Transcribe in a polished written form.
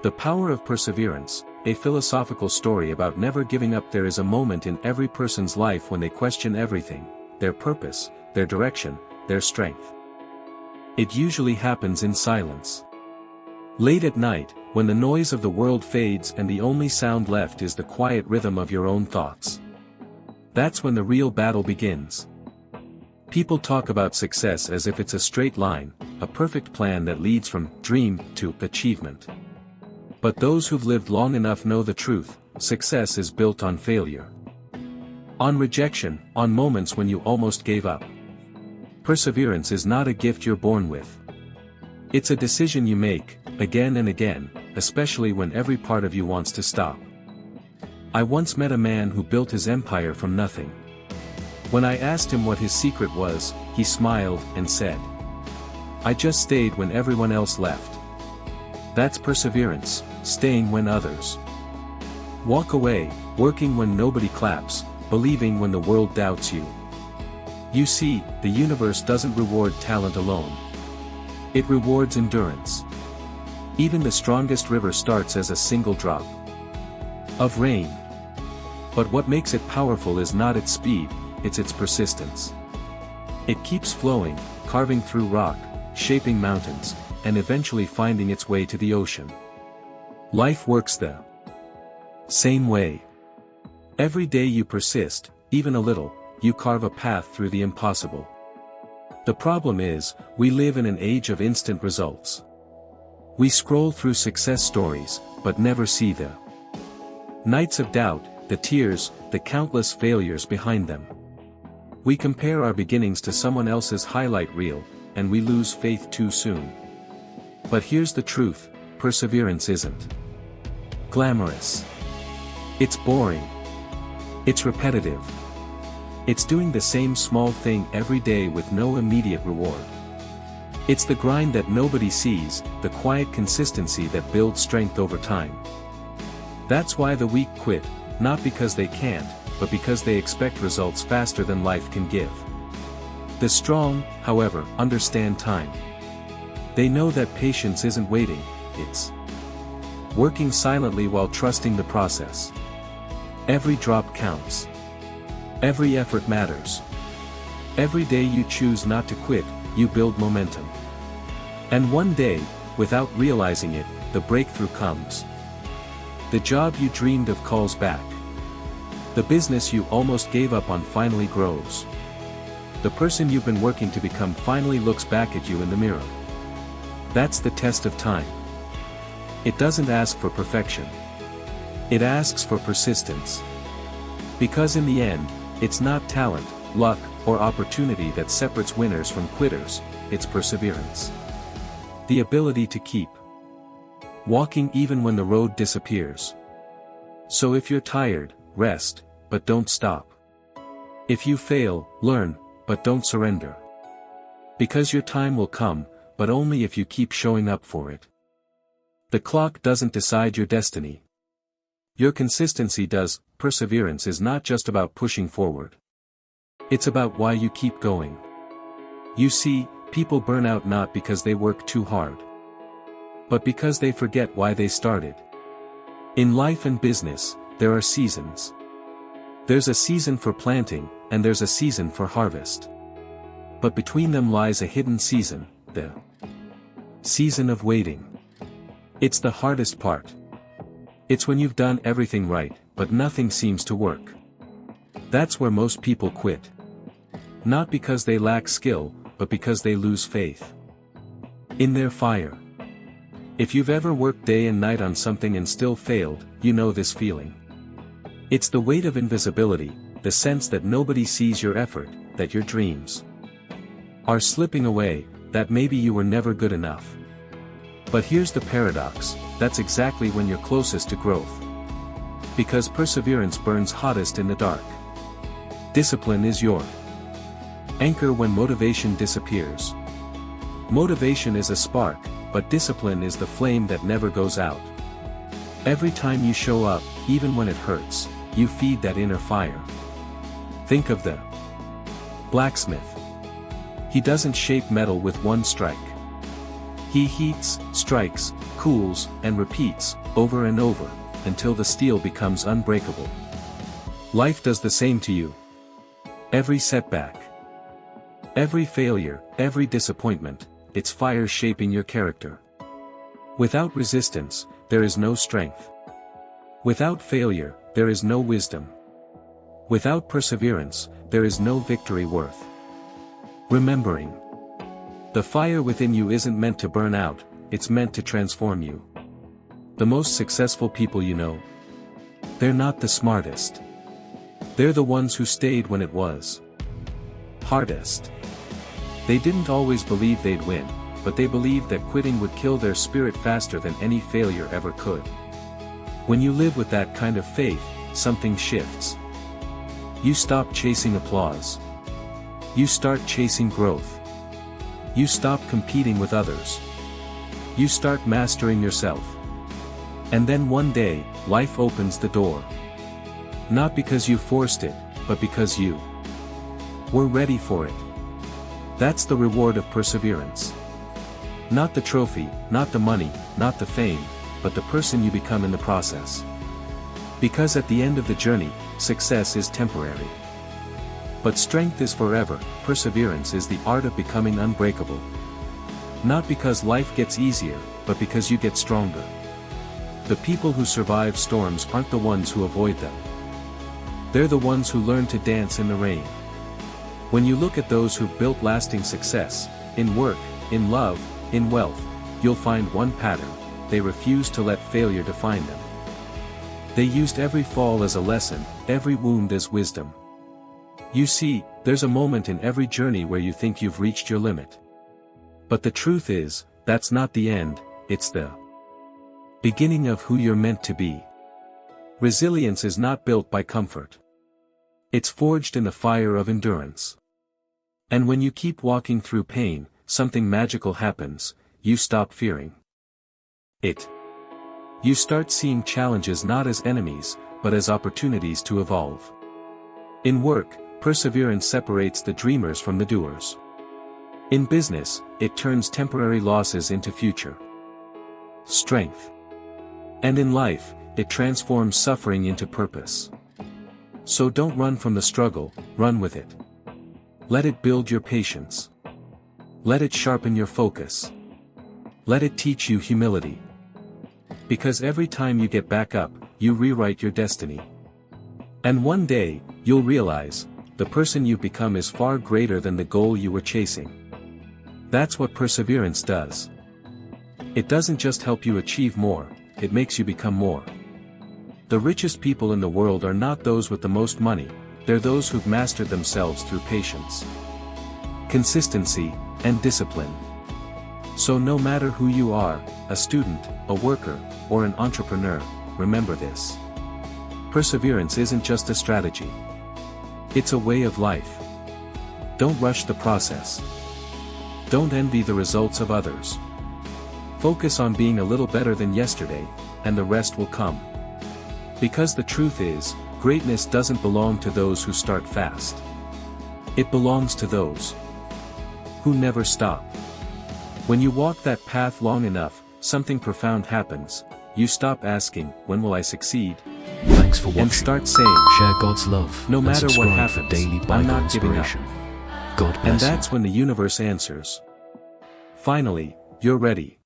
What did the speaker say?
The Power of Perseverance, a philosophical story about never giving up. There is a moment in every person's life when they question everything, their purpose, their direction, their strength. It usually happens in silence. Late at night, when the noise of the world fades and the only sound left is the quiet rhythm of your own thoughts. That's when the real battle begins. People talk about success as if it's a straight line, a perfect plan that leads from dream to achievement. But those who've lived long enough know the truth: success is built on failure. On rejection, on moments when you almost gave up. Perseverance is not a gift you're born with. It's a decision you make, again and again, especially when every part of you wants to stop. I once met a man who built his empire from nothing. When I asked him what his secret was, he smiled and said, "I just stayed when everyone else left." That's perseverance, staying when others walk away, working when nobody claps, believing when the world doubts you. You see, the universe doesn't reward talent alone. It rewards endurance. Even the strongest river starts as a single drop of rain. But what makes it powerful is not its speed, it's its persistence. It keeps flowing, carving through rock, shaping mountains, and eventually finding its way to the ocean. Life works the same way. Every day you persist, even a little, you carve a path through the impossible. The problem is, we live in an age of instant results. We scroll through success stories, but never see the nights of doubt, the tears, the countless failures behind them. We compare our beginnings to someone else's highlight reel, and we lose faith too soon. But here's the truth: perseverance isn't glamorous. It's boring. It's repetitive. It's doing the same small thing every day with no immediate reward. It's the grind that nobody sees, the quiet consistency that builds strength over time. That's why the weak quit, not because they can't, but because they expect results faster than life can give. The strong, however, understand time. They know that patience isn't waiting, it's working silently while trusting the process. Every drop counts. Every effort matters. Every day you choose not to quit, you build momentum. And one day, without realizing it, the breakthrough comes. The job you dreamed of calls back. The business you almost gave up on finally grows. The person you've been working to become finally looks back at you in the mirror. That's the test of time. It doesn't ask for perfection. It asks for persistence. Because in the end, it's not talent, luck, or opportunity that separates winners from quitters, it's perseverance. The ability to keep walking even when the road disappears. So if you're tired, rest, but don't stop. If you fail, learn, but don't surrender. Because your time will come, but only if you keep showing up for it. The clock doesn't decide your destiny. Your consistency does. Perseverance is not just about pushing forward. It's about why you keep going. You see, people burn out not because they work too hard, but because they forget why they started. In life and business, there are seasons. There's a season for planting, and there's a season for harvest. But between them lies a hidden season, the season of waiting. It's the hardest part. It's when you've done everything right, but nothing seems to work. That's where most people quit. Not because they lack skill, but because they lose faith in their fire. If you've ever worked day and night on something and still failed, you know this feeling. It's the weight of invisibility, the sense that nobody sees your effort, that your dreams are slipping away, that maybe you were never good enough. But here's the paradox: that's exactly when you're closest to growth. Because perseverance burns hottest in the dark. Discipline is your anchor when motivation disappears. Motivation is a spark, but discipline is the flame that never goes out. Every time you show up, even when it hurts, you feed that inner fire. Think of the blacksmith. He doesn't shape metal with one strike. He heats, strikes, cools, and repeats, over and over, until the steel becomes unbreakable. Life does the same to you. Every setback, every failure, every disappointment, it's fire shaping your character. Without resistance, there is no strength. Without failure, there is no wisdom. Without perseverance, there is no victory worth remembering. The fire within you isn't meant to burn out, it's meant to transform you. The most successful people you know, they're not the smartest. They're the ones who stayed when it was hardest. They didn't always believe they'd win, but they believed that quitting would kill their spirit faster than any failure ever could. When you live with that kind of faith, something shifts. You stop chasing applause. You start chasing growth. You stop competing with others. You start mastering yourself. And then one day, life opens the door. Not because you forced it, but because you were ready for it. That's the reward of perseverance. Not the trophy, not the money, not the fame, but the person you become in the process. Because at the end of the journey, success is temporary. But strength is forever. Perseverance is the art of becoming unbreakable. Not because life gets easier, but because you get stronger. The people who survive storms aren't the ones who avoid them. They're the ones who learn to dance in the rain. When you look at those who've built lasting success, in work, in love, in wealth, you'll find one pattern: they refused to let failure define them. They used every fall as a lesson, every wound as wisdom. You see, there's a moment in every journey where you think you've reached your limit. But the truth is, that's not the end, it's the beginning of who you're meant to be. Resilience is not built by comfort. It's forged in the fire of endurance. And when you keep walking through pain, something magical happens: you stop fearing it. You start seeing challenges not as enemies, but as opportunities to evolve. In work, perseverance separates the dreamers from the doers. In business, it turns temporary losses into future strength. And in life, it transforms suffering into purpose. So don't run from the struggle, run with it. Let it build your patience. Let it sharpen your focus. Let it teach you humility. Because every time you get back up, you rewrite your destiny. And one day, you'll realize, the person you've become is far greater than the goal you were chasing. That's what perseverance does. It doesn't just help you achieve more, it makes you become more. The richest people in the world are not those with the most money, they're those who've mastered themselves through patience, consistency, and discipline. So no matter who you are, a student, a worker, or an entrepreneur, remember this: perseverance isn't just a strategy. It's a way of life. Don't rush the process. Don't envy the results of others. Focus on being a little better than yesterday, and the rest will come. Because the truth is, greatness doesn't belong to those who start fast. It belongs to those who never stop. When you walk that path long enough, something profound happens. You stop asking, "When will I succeed?" Thanks for watching. And start saying, share God's love. "No and matter what subscribe happens, for daily I'm Bible not giving up." inspiration. God bless And you. that's when the universe answers. Finally, you're ready.